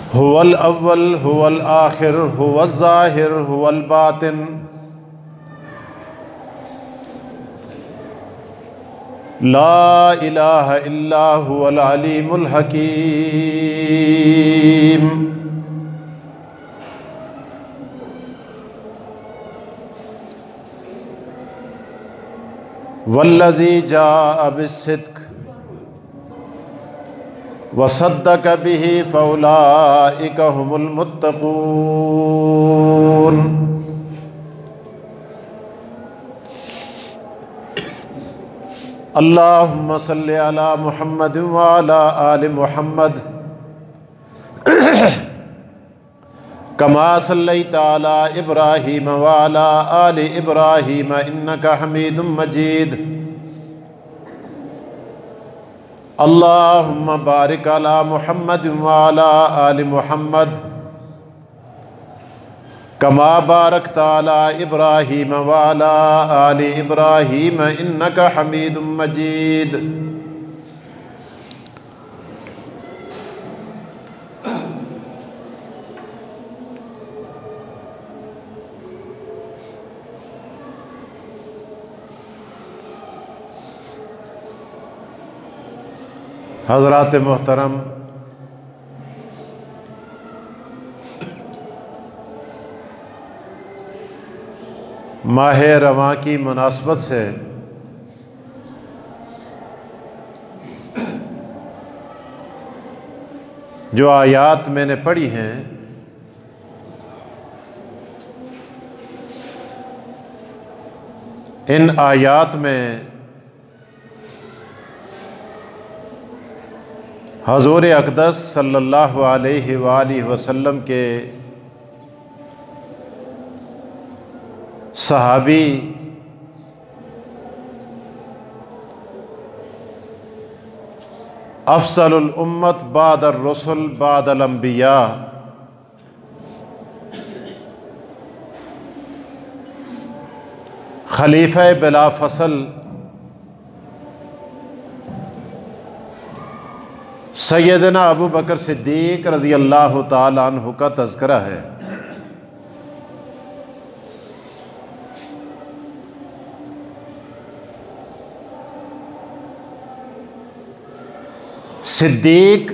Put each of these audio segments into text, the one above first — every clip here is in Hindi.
हुवल अव्वल हुवल आखिर हुवल ज़ाहिर हुवल बातिन ला इलाहा इल्ला हुवल अलीमुल हकीम। वल्लज़ी जाअ बिस्सिद्क़ वसद्दक़ बिही फ़उलाइक हुमुल मुत्तक़ून। अल्लाहुम्मा सल्लि अला मुहम्मद व अला आलि मुहम्मद कमा सल्लैता अला इब्राहीम व अला आलि इब्राहीम इन्नका हमीदुम मजीद। अल्लाहुम्मा बारिक अला मुहम्मद व अला आलि मुहम्मद कमा बारकता अला इब्राहीम व अला आलि इब्राहीम इन्नका हमीदुम मजीद। हज़रात मोहतरम, माह रवां की मुनासबत से जो आयात मैंने पढ़ी हैं, इन आयात में हज़ूर अक़दस सल्लल्लाहु अलैहि वालैहि वसल्लम के सहाबी अफ़ज़लुल उम्मत बादर रसूल बादल अंबिया खलीफा बिला फसल सैयदना अबू बकर सिद्दीक़ रज़ियल्लाहु ताला अन्हु का तज़किरा है। सिद्दीक़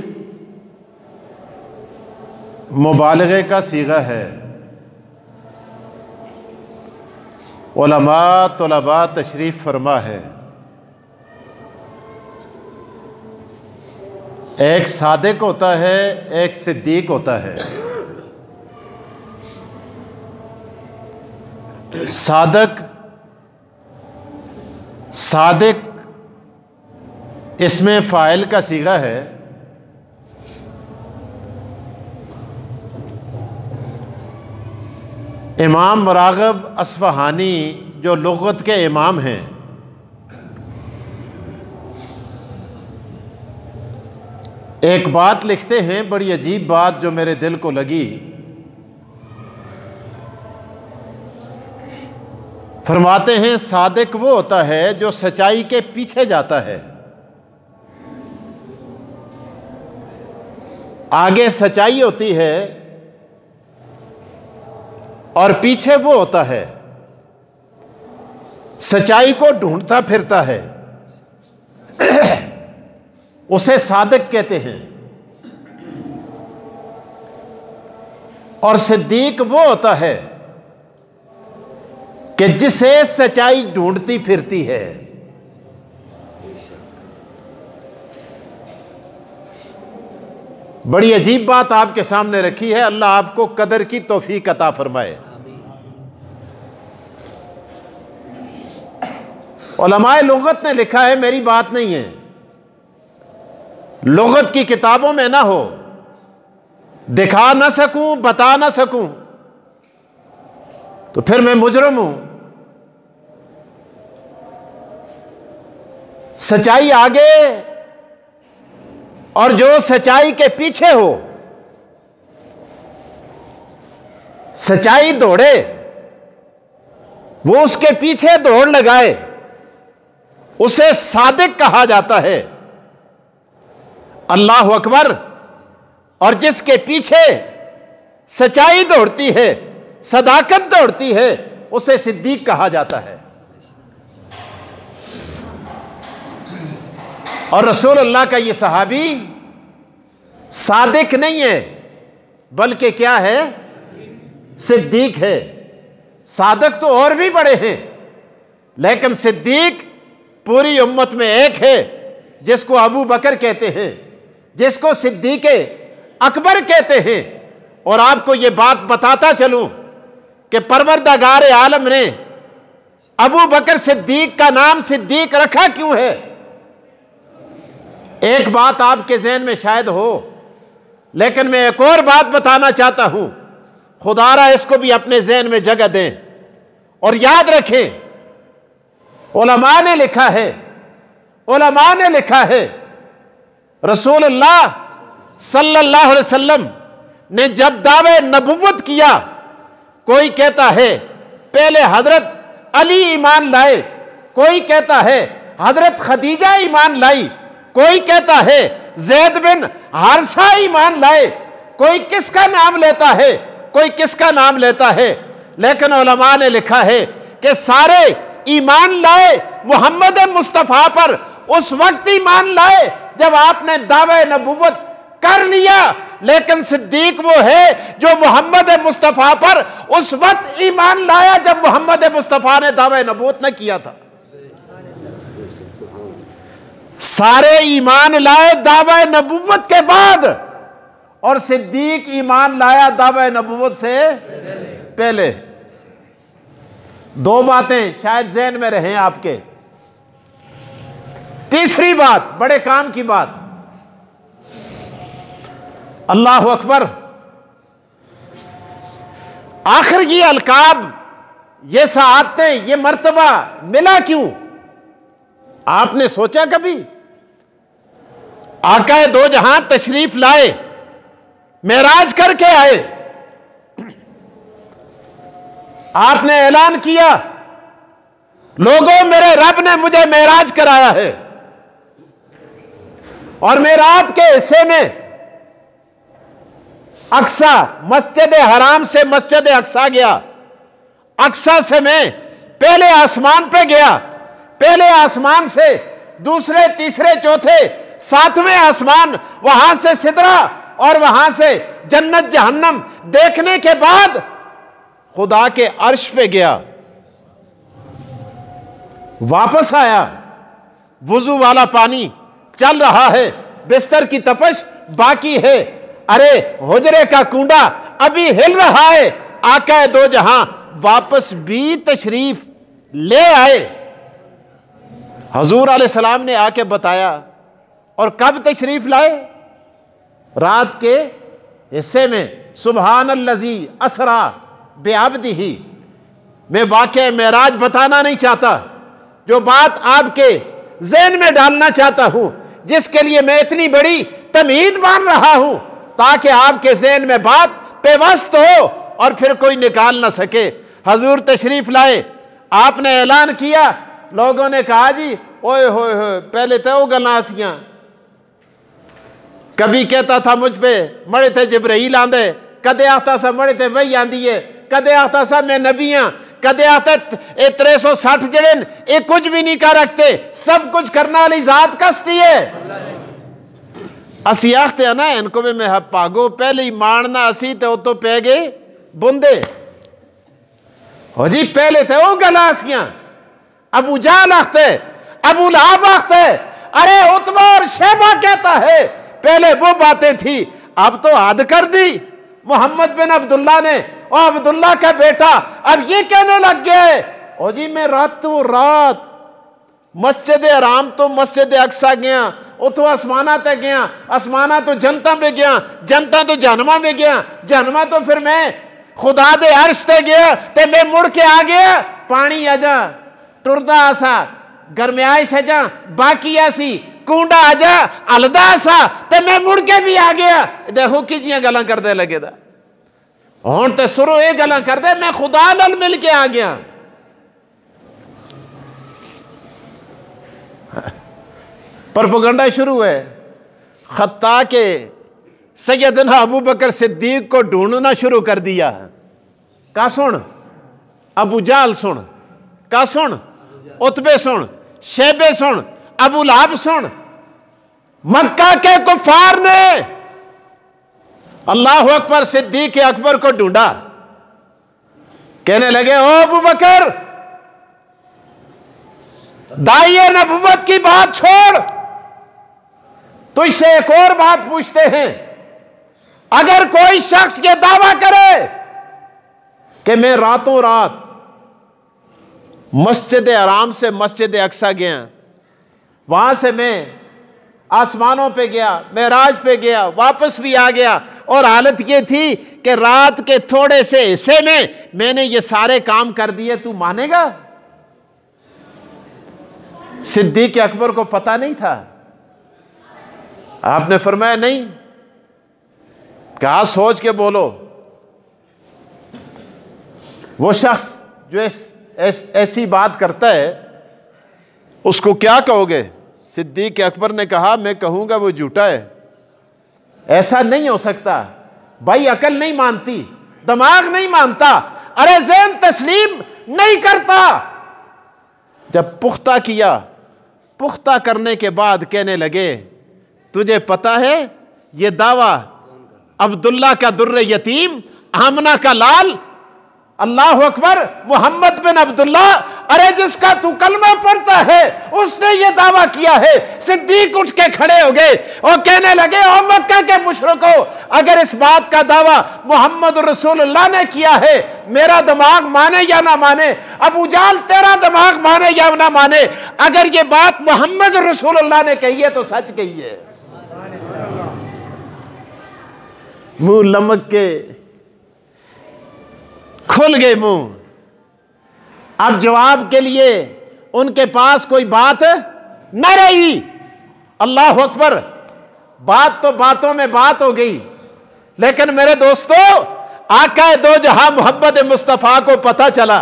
मुबालगे का सीगा है। उलमा तुलबा तशरीफ़ फरमा है। एक सादिक होता है, एक सिद्दीक होता है। सादिक इसमें फ़ाइल का सीगा है। इमाम राग़िब अस्फ़हानी जो लुग़त के इमाम हैं, एक बात लिखते हैं, बड़ी अजीब बात जो मेरे दिल को लगी। फरमाते हैं सादिक वो होता है जो सच्चाई के पीछे जाता है। आगे सच्चाई होती है और पीछे वो होता है सच्चाई को ढूंढता फिरता है। उसे सादिक कहते हैं। और सिद्दीक वो होता है कि जिसे सच्चाई ढूंढती फिरती है। बड़ी अजीब बात आपके सामने रखी है। अल्लाह आपको कदर की तौफीक अता फरमाए। उलमाए लुगत ने लिखा है, मेरी बात नहीं है, लुगत की किताबों में ना हो, दिखा ना सकूं, बता ना सकूं, तो फिर मैं मुजरिम हूं। सच्चाई आगे और जो सच्चाई के पीछे हो, सच्चाई दौड़े, वो उसके पीछे दौड़ लगाए, उसे सादिक कहा जाता है। अल्लाह अकबर, और जिसके पीछे सच्चाई दौड़ती है, सदाकत दौड़ती है, उसे सिद्दीक कहा जाता है। और रसूलुल्लाह का ये सहाबी सादिक नहीं है, बल्कि क्या है? सिद्दीक है। सादिक तो और भी बड़े हैं, लेकिन सिद्दीक पूरी उम्मत में एक है, जिसको अबू बकर कहते हैं, जिसको सिद्दीक अकबर कहते हैं। और आपको ये बात बताता चलूं कि परवरदिगार आलम ने अबू बकर सिद्दीक का नाम सिद्दीक रखा क्यों है? एक बात आपके ज़हन में शायद हो, लेकिन मैं एक और बात बताना चाहता हूं। खुदारा इसको भी अपने ज़हन में जगह दें और याद रखें। उलमा ने लिखा है, उलमा ने लिखा है, रसूलुल्लाह सल्लल्लाहु अलैहि वसल्लम ने जब दावे नबुव्वत किया, कोई कहता है पहले हजरत अली ईमान लाए, कोई कहता है हजरत खदीजा ईमान लाई, कोई कहता है ज़ैद बिन हारिसा ईमान लाए, कोई किसका नाम लेता है, कोई किसका नाम लेता है। लेकिन उलमा ने लिखा है कि सारे ईमान लाए मोहम्मद मुस्तफ़ा पर उस वक्त ईमान लाए जब आपने दावे नबुव्वत कर लिया। लेकिन सिद्दीक वो है जो मोहम्मद मुस्तफ़ा पर उस वक्त ईमान लाया जब मोहम्मद मुस्तफ़ा ने दावे नबुव्वत न किया था। सारे ईमान लाए दावे नबुव्वत के बाद, और सिद्दीक ईमान लाया दावे नबुव्वत से पहले। दो बातें शायद ज़हन में रहें आपके। तीसरी बात, बड़े काम की बात, अल्लाह अकबर, आखिर ये अलकाब, ये सआदतें, ये मर्तबा मिला क्यों? आपने सोचा कभी? आकाए दो जहां तशरीफ लाए, मेराज करके आए, आपने ऐलान किया, लोगों मेरे रब ने मुझे मेराज कराया है। और मेराज के हिस्से में अक्सा, मस्जिद हराम से मस्जिद अक्सा गया, अक्सा से मैं पहले आसमान पे गया, पहले आसमान से दूसरे, तीसरे, चौथे, सातवें आसमान, वहां से सिदरा और वहां से जन्नत जहन्नम देखने के बाद खुदा के अर्श पे गया, वापस आया, वुजू वाला पानी चल रहा है, बिस्तर की तपश बाकी है, अरे हुजरे का कूंडा अभी हिल रहा है। आका दो जहां वापस भी तशरीफ ले आए। हजूर अलैहिस्सलाम ने आके बताया। और कब तशरीफ लाए? रात के हिस्से में। सुबहानल्लज़ी असरा बिअब्दिही। मैं वाक़या मेराज बताना नहीं चाहता, जो बात आपके ज़हन में डालना चाहता हूं, जिसके लिए मैं इतनी बड़ी तमीद मान रहा हूं, ताकि आपके ज़हन में बात पेवस्त हो और फिर कोई निकाल ना सके। हजूर तशरीफ लाए, आपने ऐलान किया, लोगों ने कहा जी ओए होए होए, पहले तो वो गलासियां, कभी कहता था मुझ पे मरे थे जिब्राइल आंदे, कदे आता सा मरे थे वही आंदी है, कदे आता सा मैं नबियां, कदे आता 360 जड़े ये कुछ भी नहीं कर रखते, सब कुछ करने वाली जात कसती है। असी आखते ना इनको भी मैं पागो पहले ही मारना असी तो पै गए बुंदे हो जी। पहले थे वो गलासियां, अबू जाल आखते, अबू लहब आखते, अरे उतबा और शैबा कहता है पहले वो बातें थी, अब तो हद कर दी मोहम्मद बिन अब्दुल्ला ने, और अब्दुल्ला का बेटा अब ये कहने लग गए ओ जी मैं रात मस्जिद हराम तो मस्जिद अक्सा गया, उतो आसमाना ते गया, आसमाना तो जनता में गया, जनता तो जहन्नमा में गया, जहन्नमा तो फिर मैं खुदा दे अर्श ते गया, ते मैं मुड़ के आ गया, पानी आजा टुरदा आसा, गरमाइश है जा बाकी आसी, कूंडा आजा अलदा सा, ते मैं मुड़ के भी आ गया। देखो कि जियां गल्लां करदे लगे दा, हुण ते सुरो ये गल्लां करदे मैं खुदा नाल मिल के आ गया। प्रोपेगेंडा शुरू है। खत्ता के सैयदना अबू बकर सिद्दीक को ढूंढना शुरू कर दिया। का सुन, अबू जाल सुन, का सुन, उतबे सुन, शेबे सुन, अबू लहब सुन। मक्का के कुफार ने अल्लाह अकबर सिद्दीक अकबर को ढूंढा। कहने लगे, ओ अबू बकर, दाइए नबुव्वत की बात छोड़, तुझसे एक और बात पूछते हैं। अगर कोई शख्स ये दावा करे कि मैं रातों रात मस्जिद हराम से मस्जिद अक्सा गया, वहां से मैं आसमानों पे गया, मेराज पे गया, वापस भी आ गया, और हालत ये थी कि रात के थोड़े से हिस्से में मैंने ये सारे काम कर दिए, तू मानेगा? सिद्दीक अकबर को पता नहीं था। आपने फरमाया नहीं। कहा सोच के बोलो। वो शख्स जो ऐसी बात करता है उसको क्या कहोगे? सिद्दीक अकबर ने कहा, मैं कहूंगा वो झूठा है। ऐसा नहीं हो सकता भाई, अकल नहीं मानती, दिमाग नहीं मानता, अरे ज़हन तस्लीम नहीं करता। जब पुख्ता किया, पुख्ता करने के बाद कहने लगे, तुझे पता है ये दावा अब्दुल्ला का दुर्रे यतीम, आमना का लाल, अल्लाह अकबर, मोहम्मद बिन अब्दुल्ला, अरे जिसका तू कलमा पढ़ता है उसने ये दावा किया है। सिद्दीक उठ के खड़े हो गए और कहने लगे, ओ मक्का के मुशरिकों, अगर इस बात का दावा मोहम्मद रसूलुल्लाह ने किया है, मेरा दिमाग माने या ना माने, अबू जाल तेरा दिमाग माने या ना माने, अगर ये बात मोहम्मद रसूलुल्लाह ने कही है तो सच कही है। मुंह लमक के खुल गए मुंह। अब जवाब के लिए उनके पास कोई बात न रही। अल्लाह अकबर, बात तो बातों में बात हो गई, लेकिन मेरे दोस्तों, आका दो जहां मोहम्मद मुस्तफा को पता चला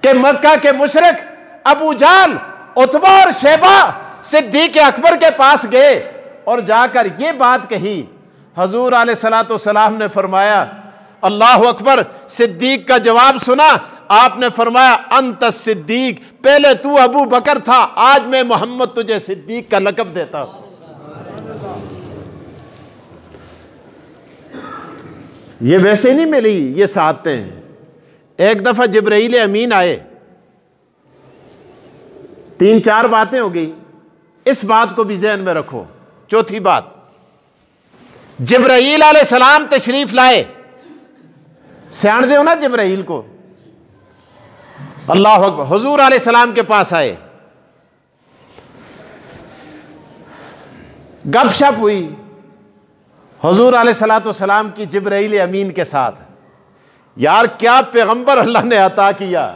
कि मक्का के मुशरिक अबू जाल, उतबा और शेबा सिद्दीक अकबर के पास गए और जाकर ये बात कही। हजूर अलैहिस्सलाम ने फरमाया, अल्लाह अकबर, सिद्दीक का जवाब सुना। आपने फरमाया, अंत सिद्दीक, पहले तू अबू बकर था, आज मैं मोहम्मद तुझे सिद्दीक का लक़ब देता हूं। ये वैसे नहीं मिली ये सादतें। एक दफा जिब्राइल अमीन आए, 3-4 बातें हो गई, इस बात को भी ज़हन में रखो। चौथी बात, जिब्राइल अलैहिस्सलाम तशरीफ लाए, सियाण दे हो ना जिब्राइल को। अल्लाह अकबर, हुजूर अलैहिस्सलाम के पास आए, गपशप हुई हुजूर अलैहिस्सलाम की जिब्राइल अमीन के साथ। यार क्या पैगंबर अल्लाह ने अता किया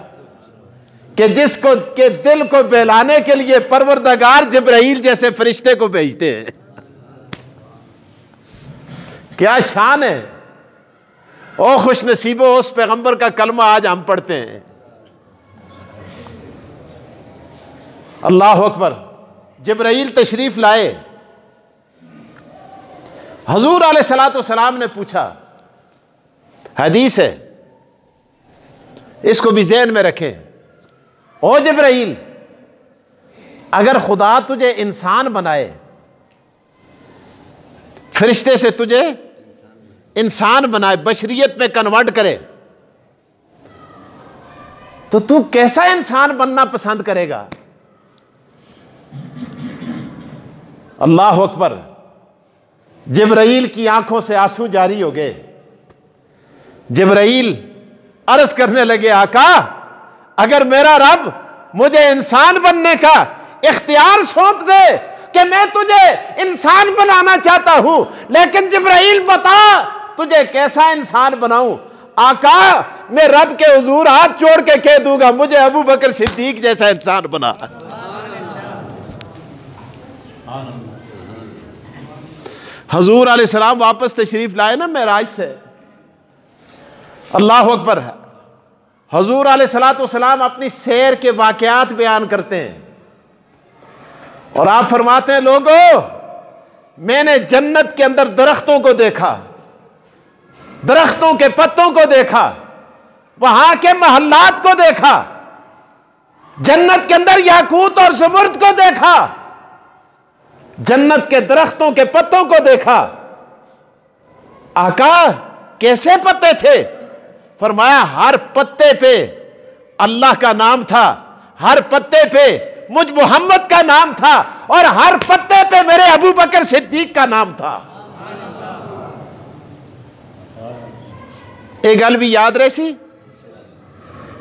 कि जिसको के दिल को बहलाने के लिए परवरदिगार जिब्राइल जैसे फरिश्ते को भेजते हैं। क्या शान है। ओ खुश नसीबो, उस पैगंबर का कलमा आज हम पढ़ते हैं। अल्लाह अकबर, जिब्राइल तशरीफ लाए। हुजूर अलैहिस्सलाम ने पूछा, हदीस है, इसको भी ज़हन में रखें। ओ जिब्राइल, अगर खुदा तुझे इंसान बनाए, फरिश्ते से तुझे इंसान बनाए, बशरियत में कन्वर्ट करे, तो तू कैसा इंसान बनना पसंद करेगा? अल्लाह अकबर, जिब्राइल की आंखों से आंसू जारी हो गए। जिब्राइल अर्ज करने लगे, आका, अगर मेरा रब मुझे इंसान बनने का इख्तियार सौंप दे कि मैं तुझे इंसान बनाना चाहता हूं, लेकिन जिब्राइल बता तुझे कैसा इंसान बनाऊं? आका, मैं रब के हुजूर हाथ जोड़ के कह दूंगा, मुझे अबू बकर सिद्दीक जैसा इंसान बना। हुजूर अलैहिस्सलाम वापस तशरीफ लाए ना मेराज से। अल्लाह अकबर। हुजूर अलैहिस्सलाम अपनी सैर के वाकयात बयान करते हैं और आप फरमाते हैं, लोगों मैंने जन्नत के अंदर दरख्तों को देखा, दरख्तों के पत्तों को देखा, वहां के महल्लात को देखा, जन्नत के अंदर याकूत और ज़ुमर्द को देखा, जन्नत के दरख्तों के पत्तों को देखा। आका कैसे पत्ते थे? फरमाया हर पत्ते पे अल्लाह का नाम था, हर पत्ते पे मुझ मोहम्मद का नाम था, और हर पत्ते पे मेरे अबू बकर सिद्दीक का नाम था। एक गल भी याद रही,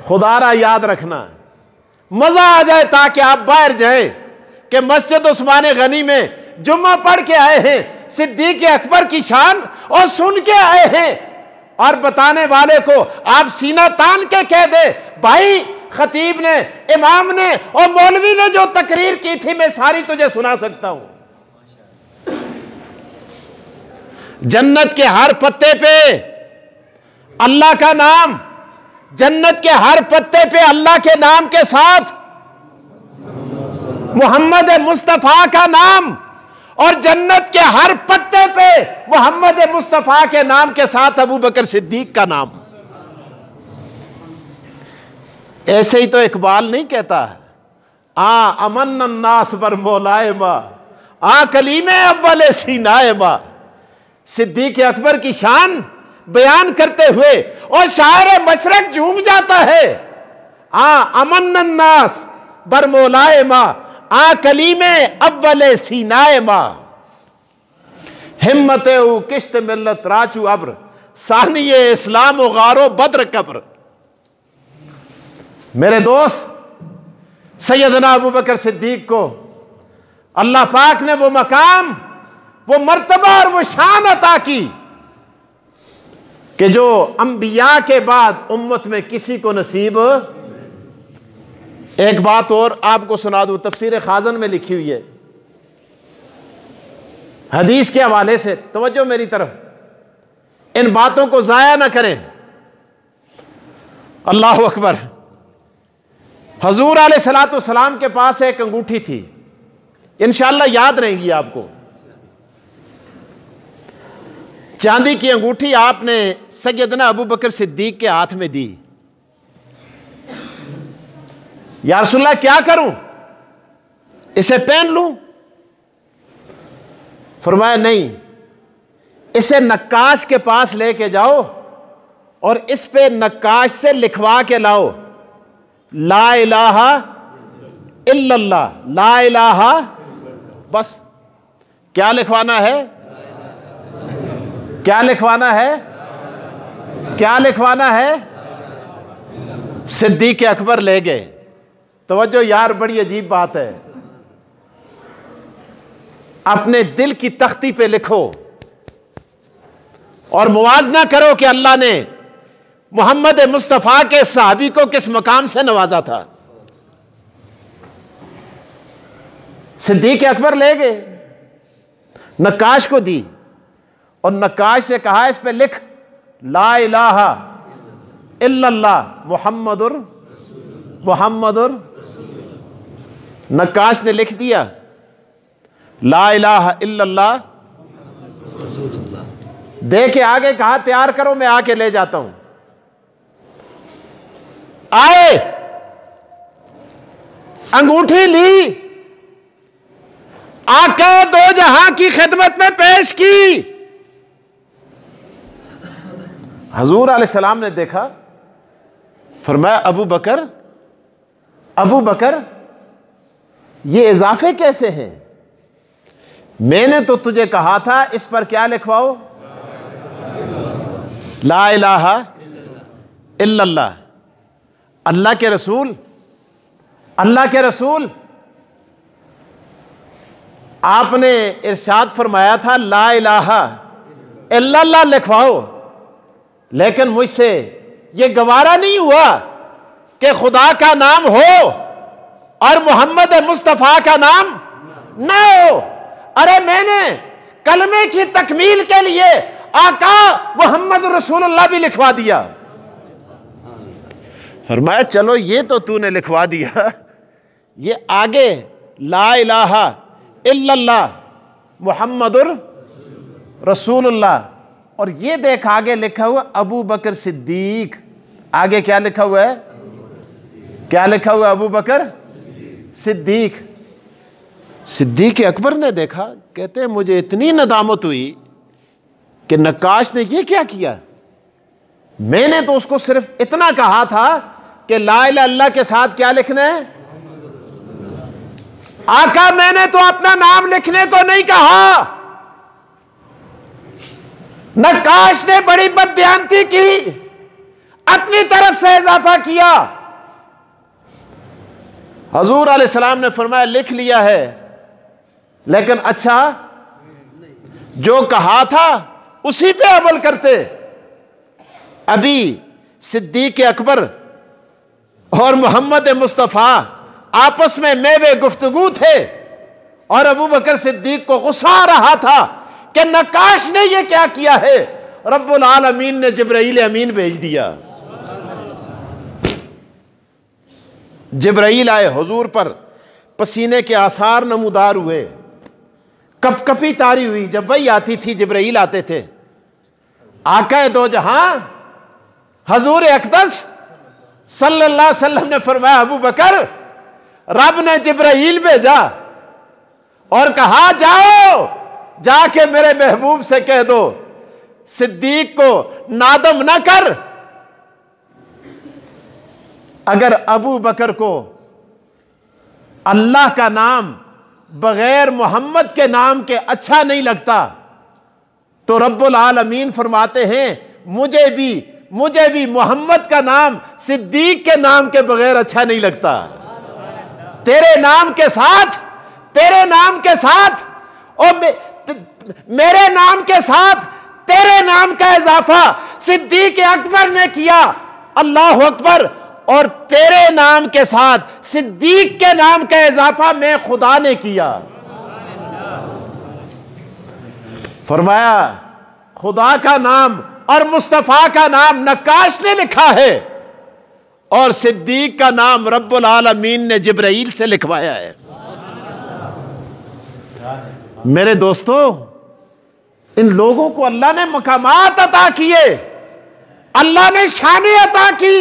खुदारा याद रखना, मजा आ जाए ताकि आप बाहर जाएं कि मस्जिद उस्मान गनी में जुम्मा पढ़ के आए हैं, सिद्दीक अकबर की शान और सुन के आए हैं, और बताने वाले को आप सीना तान के कह दे भाई खतीब ने, इमाम ने और मौलवी ने जो तकरीर की थी मैं सारी तुझे सुना सकता हूं। जन्नत के हर पत्ते पे अल्लाह का नाम, जन्नत के हर पत्ते पे अल्लाह के नाम के साथ मोहम्मद मुस्तफा का नाम, और जन्नत के हर पत्ते पे मोहम्मद मुस्तफा के नाम के साथ अबू बकर सिद्दीक का नाम। ऐसे ही तो इकबाल नहीं कहता अमन अन्नास पर मौलाए मा, कलीमे अव्वले सीनाए मा। सिद्दीक अकबर की शान बयान करते हुए और शायर मशरक झूम जाता है, अमन अन्नास बर मौलाए मा, कलीमे अव्वले सीनाए मा। हिम्मत उ किश्त मिल्लत राचू अब्र, सानिये इस्लाम उ गारो बद्र कब्र। मेरे दोस्त सैयदना अबू बकर सिद्दीक को अल्लाह पाक ने वो मकाम, वो मर्तबा और वो शान अता की कि जो अंबिया के बाद उम्मत में किसी को नसीब। एक बात और आपको सुना दूं, तफसीर खाजन में लिखी हुई है हदीस के हवाले से, तवज्जो मेरी तरफ, इन बातों को जाया ना करें। अल्लाह अकबर। हजूर अलैहिस्सलाम के पास एक अंगूठी थी, इंशाअल्लाह याद रहेगी आपको। चांदी की अंगूठी आपने सैयदना अबू बकर सिद्दीक के हाथ में दी। या रसूलल्लाह क्या करूं, इसे पहन लूं? फरमाया नहीं, इसे नक्काश के पास लेके जाओ और इस पे नक्काश से लिखवा के लाओ ला इलाहा इल्लल्लाह, ला इलाहा। बस क्या लिखवाना है? क्या लिखवाना है? क्या लिखवाना है? सिद्दीक अकबर ले गए। तवज्जो यार, बड़ी अजीब बात है। अपने दिल की तख्ती पे लिखो और मुवाजना करो कि अल्लाह ने मोहम्मद मुस्तफ़ा के सहाबी को किस मकाम से नवाजा था। सिद्दीक अकबर ले गए, नक्काश को दी और नक्काश से कहा इस पे लिख ला इलाहा इल्लल्लाह मुहम्मदुर। नक्काश ने लिख दिया ला इलाहा इल्लल्लाह, दे के आगे कहा तैयार करो, मैं आके ले जाता हूं। आए, अंगूठी ली, आका दो जहां की खिदमत में पेश की। हजूर अलैहिस्सलाम ने देखा, फरमाया अबू बकर ये इजाफे कैसे हैं? मैंने तो तुझे कहा था इस पर क्या लिखवाओ, ला इलाहा इल्लल्लाह। अल्लाह के रसूल आपने इरशाद फरमाया था ला इलाहा इल्लल्लाह लिखवाओ, लेकिन मुझसे ये गवारा नहीं हुआ कि खुदा का नाम हो और मोहम्मद मुस्तफ़ा का नाम ना हो। अरे मैंने कलमे की तकमील के लिए आका मोहम्मद रसूलुल्लाह भी लिखवा दिया। फरमाया चलो ये तो तूने लिखवा दिया, ये आगे ला इलाहा इल्लल्लाह मुहम्मदुर रसूलुल्लाह। और ये देख आगे लिखा हुआ अबू बकर सिद्दीक। आगे क्या लिखा हुआ है? क्या लिखा हुआ? अबू बकर सिद्दीक। सिद्दीक अकबर ने देखा, कहते हैं मुझे इतनी नदामत हुई कि नक्काश ने ये क्या किया। मैंने तो उसको सिर्फ इतना कहा था कि ला इलाहा इल्लल्लाह के साथ क्या लिखना है? आका, मैंने तो अपना नाम लिखने को नहीं कहा। नक्काश ने बड़ी बददियानती की, अपनी तरफ से इजाफा किया। हजूर अलैहिस्सलाम ने फरमाया लिख लिया है, लेकिन अच्छा जो कहा था उसी पे अमल करते। अभी सिद्दीक अकबर और मोहम्मद मुस्तफ़ा आपस में मेवे गुफ्तगू थे और अबू बकर सिद्दीक को गुस्सा आ रहा था कि नक्काश ने यह क्या किया है। रब्बुल आलमीन ने जिब्राईल अमीन भेज दिया। जिब्राईल आए, हुजूर पर पसीने के आसार नमूदार हुए, कपकपी तारी हुई। जब वही आती थी जिब्राईल आते थे। आका दो जहां हजूर अक़दस सल्लल्लाहु अलैहि वसल्लम ने फरमाया, अबू बकर, रब ने जिब्राईल भेजा और कहा जाओ जाके मेरे महबूब से कह दो सिद्दीक को नादम ना कर। अगर अबू बकर को अल्लाह का नाम बगैर मोहम्मद के नाम के अच्छा नहीं लगता, तो रब्बुल आलमीन फरमाते हैं मुझे भी मोहम्मद का नाम सिद्दीक के नाम के बगैर अच्छा नहीं लगता। तेरे नाम के साथ और मेरे नाम के साथ तेरे नाम का इजाफा सिद्दीक अकबर ने किया, अल्लाह अकबर। और तेरे नाम के साथ सिद्दीक के नाम का इजाफा मैं खुदा ने किया। फरमाया खुदा का नाम और मुस्तफा का नाम नक्काश ने लिखा है और सिद्दीक का नाम रब्बुल आलमीन ने जिब्राईल से लिखवाया है। मेरे दोस्तों, इन लोगों को अल्लाह ने मकामात अता किए, अल्लाह ने शान अता की।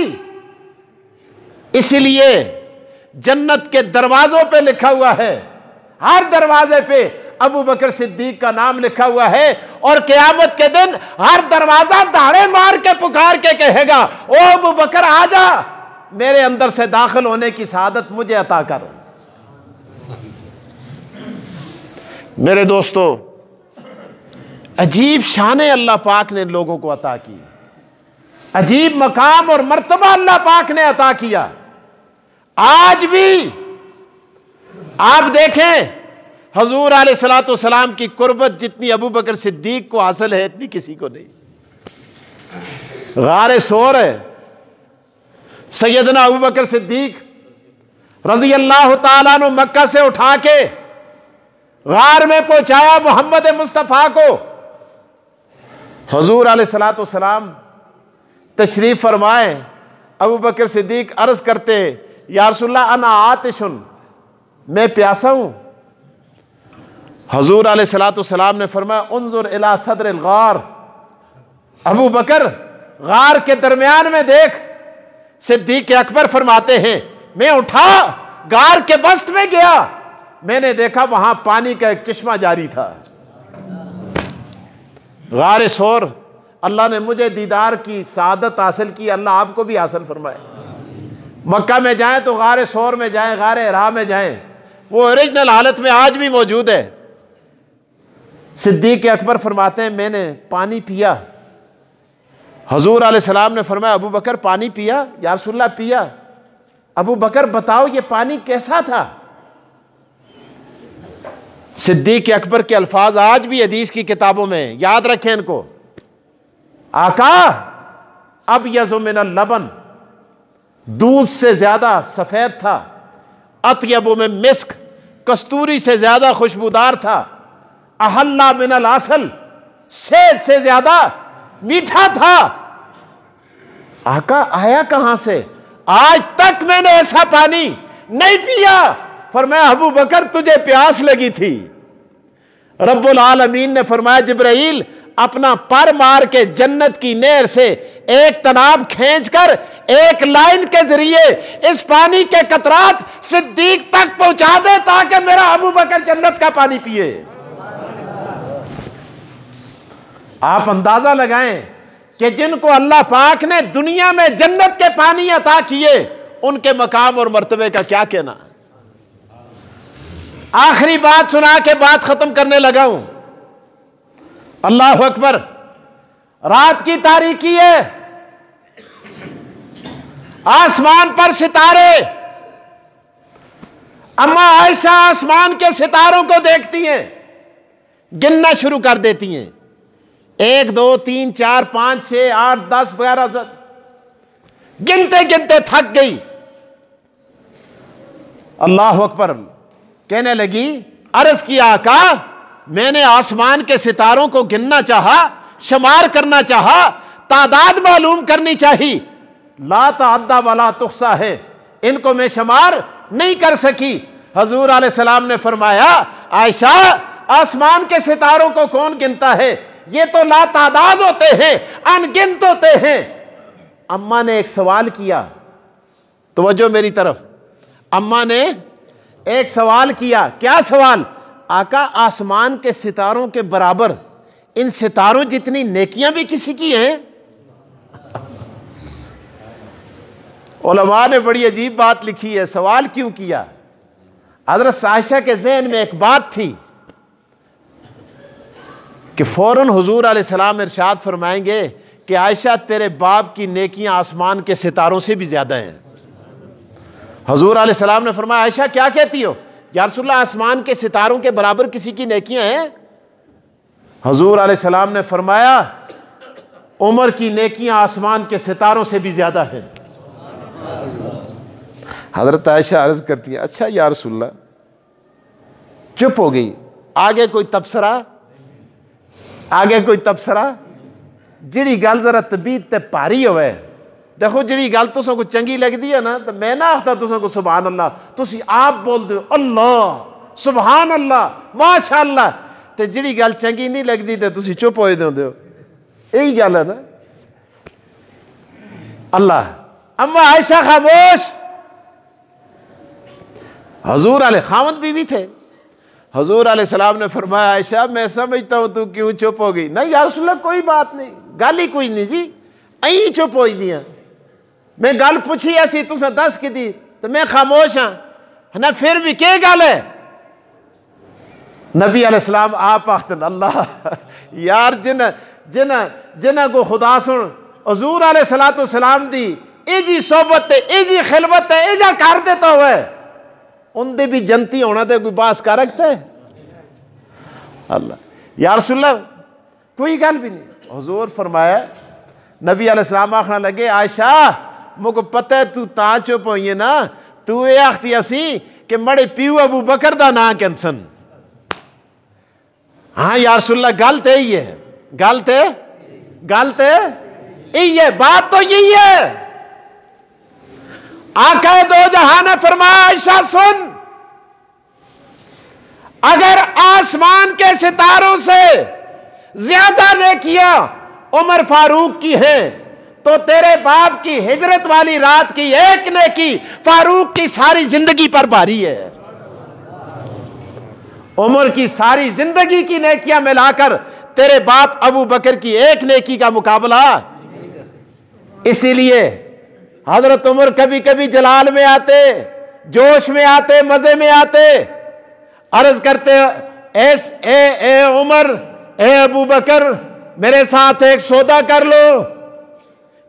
इसलिए जन्नत के दरवाजों पे लिखा हुआ है, हर दरवाजे पे अबू बकर सिद्दीक का नाम लिखा हुआ है। और क़यामत के दिन हर दरवाजा दाड़े मार के पुकार के कहेगा, ओ अबू बकर आजा, मेरे अंदर से दाखिल होने की सआदत मुझे अता कर। मेरे दोस्तों, अजीब शान अल्लाह पाक ने लोगों को अता की, अजीब मकाम और मर्तबा अल्लाह पाक ने अता किया। आज भी आप देखें, हजूर अलैहिस्सलातु वस्सलाम की कुर्बत जितनी अबू बकर सिद्दीक को हासिल है इतनी किसी को नहीं। गारे सोर है, सैयदना अबू बकर सिद्दीक रज़ी अल्लाह ताला अन्हु मक्का से उठा के गार में पहुंचाया मोहम्मद मुस्तफ़ा को। हजूर अलैहिस्सलातु वस्सलाम तशरीफ फरमाए, अबू बकर सिद्दीक अर्ज करते, या रसूलल्लाह अना आतिशुन, मैं प्यासा हूं। हजूर अलैहिस्सलातु वस्सलाम ने फरमाया उन्जुर इला सदरिल गार, अबू बकर गार के दरमियान में देख। सिद्दीक अकबर फरमाते हैं मैं उठा, गार के वस्त में गया, मैंने देखा वहां पानी का एक चश्मा जारी था। गार सोर, अल्लाह ने मुझे दीदार की सआदत हासिल की, अल्लाह आपको भी हासिल फरमाए। मक्का में जाएं तो गार सोर में जाएं, गार हिरा में जाएं, वो ओरिजिनल हालत में आज भी मौजूद है। सिद्दीक अकबर फरमाते हैं मैंने पानी पिया। हजूर अलैहिस्सलाम ने फरमाया अबू बकर पानी पिया? या रसूलल्लाह पिया। अबू बकर बताओ ये पानी कैसा था? सिद्दीक अकबर के अल्फाज आज भी हदीस की किताबों में, याद रखें इनको। आका अब यज़ु मिनल लबन, दूध से ज्यादा सफेद था, अत्यबु में मिस्क, कस्तूरी से ज्यादा खुशबूदार था, अहल्ला मिनल असल, शहद से ज्यादा मीठा था। आका आया कहां से? आज तक मैंने ऐसा पानी नहीं पिया। फरमाया अबू बकर तुझे प्यास लगी थी, रब्बुल आलमीन ने फरमाया जिब्राइल अपना पर मार के जन्नत की नहर से एक तनाब खींचकर एक लाइन के जरिए इस पानी के कतरात सिद्दीक तक पहुंचा दे ताकि मेरा अबू बकर जन्नत का पानी पिए। आप अंदाजा लगाएं कि जिनको अल्लाह पाक ने दुनिया में जन्नत के पानी अता किए उनके मकाम और मर्तबे का क्या कहना। आखिरी बात सुना के बात खत्म करने लगा हूं। अल्लाह अकबर। रात की तारीकी है, आसमान पर सितारे। अम्मा आयशा आसमान के सितारों को देखती हैं, गिनना शुरू कर देती हैं। 1 2 3 4 5 6 8 10 11 गिनते गिनते थक गई। अल्लाह अकबर। कहने लगी अर्ज किया आका मैंने आसमान के सितारों को गिनना चाहा, शुमार करना चाहा, तादाद मालूम करनी चाहिए। ला ताअद्दा वला तुहसा है, इनको मैं शुमार नहीं कर सकी। हजूर अलैहिस्सलाम ने फरमाया आयशा आसमान के सितारों को कौन गिनता है, ये तो ला तादाद होते हैं, अनगिनत होते हैं। अम्मा ने एक सवाल किया, तवज्जो मेरी तरफ। अम्मा ने एक सवाल किया। क्या सवाल? आका आसमान के सितारों के बराबर इन सितारों जितनी नेकियां भी किसी की हैं? उलमा ने बड़ी अजीब बात लिखी है। सवाल क्यों किया? हजरत आयशा के ज़हन में एक बात थी कि फौरन हुजूर अलैहिस्सलाम इरशाद फरमाएंगे कि आयशा तेरे बाप की नेकियां आसमान के सितारों से भी ज्यादा हैं। हुजूर अलैहिस्सलाम ने फरमाया आयशा क्या कहती हो? या रसूलल्लाह आसमान के सितारों के बराबर किसी की नेकियां हैं? हुजूर अलैहिस्सलाम ने फरमाया उमर की नेकियां आसमान के सितारों से भी ज्यादा हैं। हजरत आयशा अर्ज करती है अच्छा या रसूलल्लाह। चुप हो गई। आगे कोई तबसरा? आगे कोई तबसरा? जिहड़ी गल जरा तबीयत ते भारी होवे, देखो जिहड़ी गल तुसां को चंगी लगदी है ना, तो मैं ना आखदा तुसां को सुभान अल्लाह, तुसी आप बोलदे हो अल्लाह सुभान अल्लाह माशाअल्लाह, ते जिहड़ी गल चंगी नहीं लगदी ते तुसी चुप होए होंदे हो। यही गल है ना। अल्लाह। अम्मा आयशा खामोश। हजूर अलैहि खामद बीवी थे। हजूर अलैहिस्सलाम ने फरमाया आयशा मैं समझता हूं तू क्यों चुप हो गई। नहीं या रसूलल्लाह कोई बात नहीं, गल ही कोई नहीं जी, अं चुप हो दियां। मैं गल पूछी ऐसी तुसें दस की दी तो मैं खामोश हाँ ना, फिर भी के गल है? नबी अलैहिस्सलाम आप आखदन अल्लाह यार जिन्हां को खुदा सुन हजूर अलैहिस्सलाम दी एजी सोबत एजी खिलवत एजा कर देता हुआ है, उनदे भी जनती होना तो कोई बास कर रखता है? अल्लाह या रसूलल्लाह कोई गल भी नहीं। हुजूर फरमाया नबी अलैहिस्सलाम आखना लगे आयशा मुझको पता है तू ता चुप होई है ना, तू ये आखती असी कि मड़े पीऊ अबू बकर दा ना कैंसन। हाँ या रसूलल्लाह गल तो यही है, गल तो यही है, बात तो यही है। आका दो जहां ने फरमाया आयशा सुन, अगर आसमान के सितारों से ज्यादा नेकियां उमर फारूक की है तो तेरे बाप की हिजरत वाली रात की एक नेकी फारूक की सारी जिंदगी पर भारी है। उमर की सारी जिंदगी की नेकियां मिलाकर तेरे बाप अबू बकर की एक नेकी का मुकाबला। इसीलिए हजरत उमर कभी कभी जलाल में आते, जोश में आते, मजे में आते, अर्ज करते ए उमर ए अबू बकर मेरे साथ एक सौदा कर लो।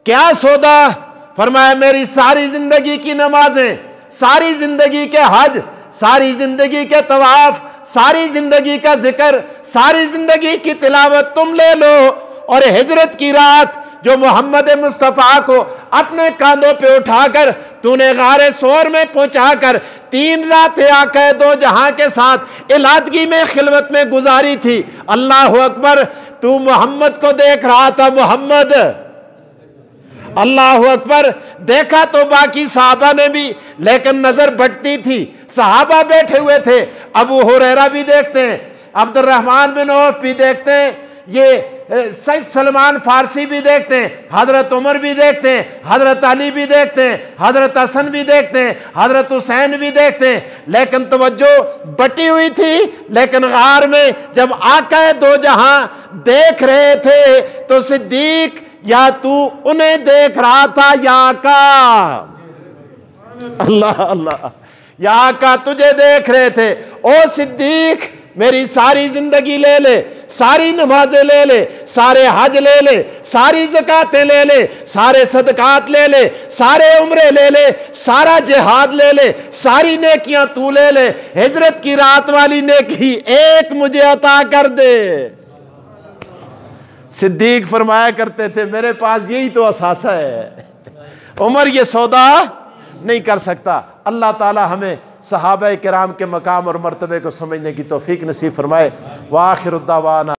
क्या सौदा? फरमाया मेरी सारी जिंदगी की नमाजें, सारी जिंदगी के हज, सारी जिंदगी के तवाफ, सारी जिंदगी का जिक्र, सारी जिंदगी की तिलावत तुम ले लो, और हिजरत की रात जो मोहम्मद मुस्तफ़ा को अपने कांधों पे उठाकर तूने गारे सोर में पहुंचाकर 3 रातें आका दो जहां के साथ इलादगी में खिलवत में गुजारी थी। अल्लाह अकबर। तू मोहम्मद को देख रहा था, मोहम्मद। अल्लाह अकबर। देखा तो बाकी सहाबा ने भी, लेकिन नजर भटती थी। सहाबा बैठे हुए थे, अबू हुरैरा भी देखते हैं, अब्दुर्रहमान बिन औफ भी देखते हैं, ये सैयद सलमान फारसी भी देखते हैं, हजरत उमर भी देखते हैं, हजरत अली भी देखते हैं, हजरत हसन भी देखते हैं, हजरत हुसैन भी देखते हैं। लेकिन तवज्जो बटी हुई थी। लेकिन गार में जब आका दो जहां देख रहे थे तो सिद्दीक या तू उन्हें देख रहा था या आका? अल्लाह अल्लाह, या आका तुझे देख रहे थे। ओ सिद्दीक, मेरी सारी जिंदगी ले ले, सारी नमाजें ले ले, सारे हज ले ले, सारी ज़कातें ले ले, सारे सदकात ले ले, सारे उम्रे ले ले, सारा जिहाद ले ले, सारी नेकियां तू ले ले, हिजरत की रात वाली नेकी एक मुझे अता कर दे। सिद्दीक फरमाया करते थे मेरे पास यही तो असासा है, उमर ये सौदा नहीं कर सकता। अल्लाह ताला हमें सहाबा किराम के मकाम और मर्तबे को समझने की तौफीक नसीब फरमाए। व आखिर दावाना